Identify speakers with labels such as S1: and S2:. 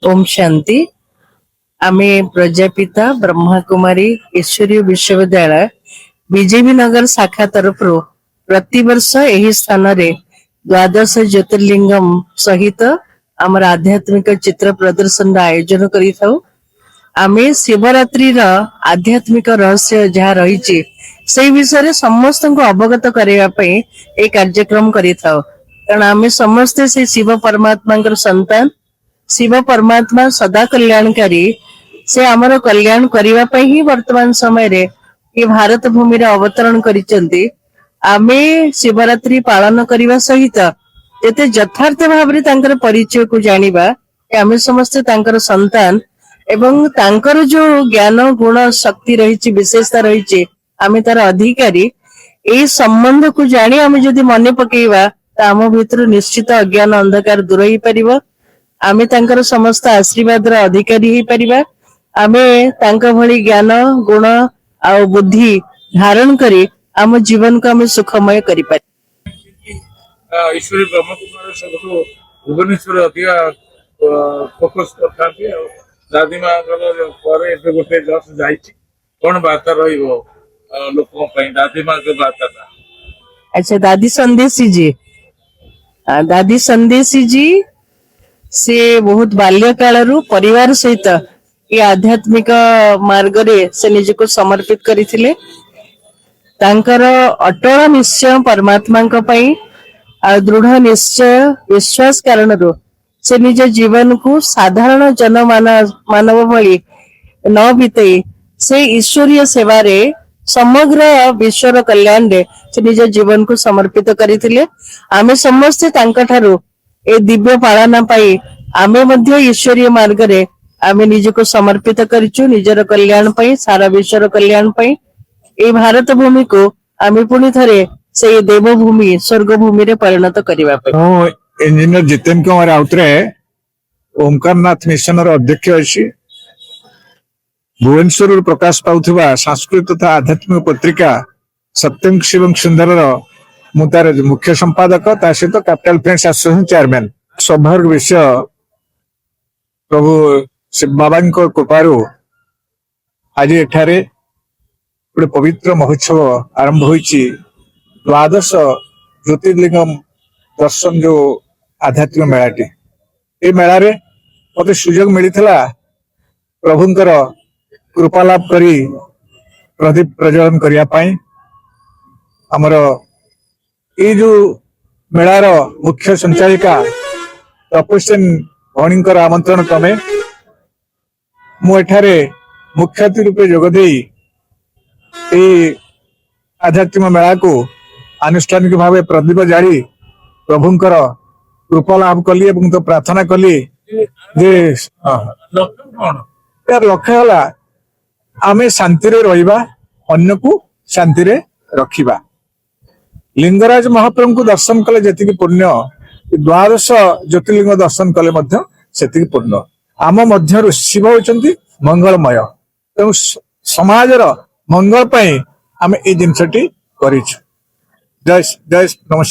S1: ओम शांति। आमे प्रजापिता ब्रह्मा कुमारी ईश्वरीय विश्वविद्यालय बीजेपी नगर शाखा तरफ प्रतिवर्ष यही स्थान रे द्वादश ज्योतिर्लिंगम सहित आमर आध्यात्मिक चित्र प्रदर्शन आयोजन करिथाउ। आमे शिवरात्रि आध्यात्मिक रहस्य जहाँ रही से विषय समस्त को अवगत करने ये कार्यक्रम करिथाउ। कारण आमे समस्ते से शिव परमात्मा संतान। शिव परमात्मा सदा कल्याणकारी से आमर कल्याण करने ही वर्तमान समय रे ये भारत भूमि रे अवतरण करिसेंती। आमे शिवरात्रि पालन करने सहित जेते यथार्थ भाव रे तांकर परिचय को जानिबा कि आमे समस्ते तांकर संतान एवं तांकर जो ज्ञान गुण शक्ति रही विशेषता रही आमे तार अधिकारी ए संबंध को जानी आमे जदि मने पकेइबा ता आम भितर निश्चित अज्ञान अंधकार दूर ही परिबा। आमे तांकर समस्त आशीर्वाद अधिकारी ही परिबा। आमे तांका भली ज्ञान गुण आ बुद्धि धारण करी आम जीवन को आमे सुखमय करि पारि।
S2: ईश्वरी ब्रह्म कुमार सब भुवनेश्वर अधिका फोकस करथांती। दादी माँ गोटे जस्ट जाइछि कौन बार्ता रहिबो लोकों पई दादी माँ के बार्ता था।
S1: अच्छा, दादी संदेशी जी। दादी संदेशी जी से बहुत बाल्य कालरू परिवार सहित ये आध्यात्मिक मार्ग रे से निजको समर्पित करिथिले। तांकर अटल निश्चय परमात्मा को पई आ दृढ़ निश्चय विश्वास कारणरू से निज जीवन को साधारण मानव भली न बीतई से ईश्वरीय सेवा रे समग्र विश्वर कल्याण रे से निज जीवन को समर्पित करिथिले। आमे समस्ते तांका ठारू ए दिव्य पालना पाई आमे मध्य ईश्वरीय मार्ग रे आमे निजको समर्पित करिचु निजर कल्याण पाई सारा विश्वर कल्याण पाई। ए भारत भूमि को आमे पुणी थरे से देवभूमि स्वर्ग भूमि रे परिणत करिबा पाई।
S3: इंजीनियर जितेन कुमार राउतरे ओंकारनाथ मिशन अध्यक्ष अच्छी भुवनेश्वर प्रकाश पाउथिबा संस्कृत तथा आध्यात्मिक पत्रिका सत्यम शिवम सुंदर मुतार मुख्य संपादक ता सहित कैपिटल फ्रेंड्स एसोसिएशन चेयरमैन। सौभाग्य विषय प्रभु शिव बाबा कृपारू आज एठारे गोटे पवित्र महोत्सव आरंभ होइछि। द्वादश ज्योतिर्लिंगम दर्शन जो आध्यात्मिक मेलाटी ए मेला रे मते सुजोग मिलिथिला प्रभुंकर कृपा लाभ करी प्रदीप प्रज्वलन करिया पाई। हमर ए जो मेलार मुख्य संचालिका तपस्विन भणींकर आमंत्रण क्रमे मु एठारे मुख्य अतिथि रूपे जोग देई ए आध्यात्मिक मेला को आनुष्ठानिक भाव प्रदीप जाली प्रभुंकर कृपा लाभ कली एवं तो प्रार्थना कली जे लक्ष्य होला आमे शांति रे रहिबा अन्य को शांति रे रखिबा। लिंगराज महाप्रभु को दर्शन कले जेतिकी पुण्य द्वादश ज्योतिर्लिंग दर्शन कले मध्य सेतिकी पुण्य। आम मध्य शिव होचंती मंगलमय तेणु समाजर मंगल पई आमे ए जिनसटी करिछु। जय जय नमस्कार।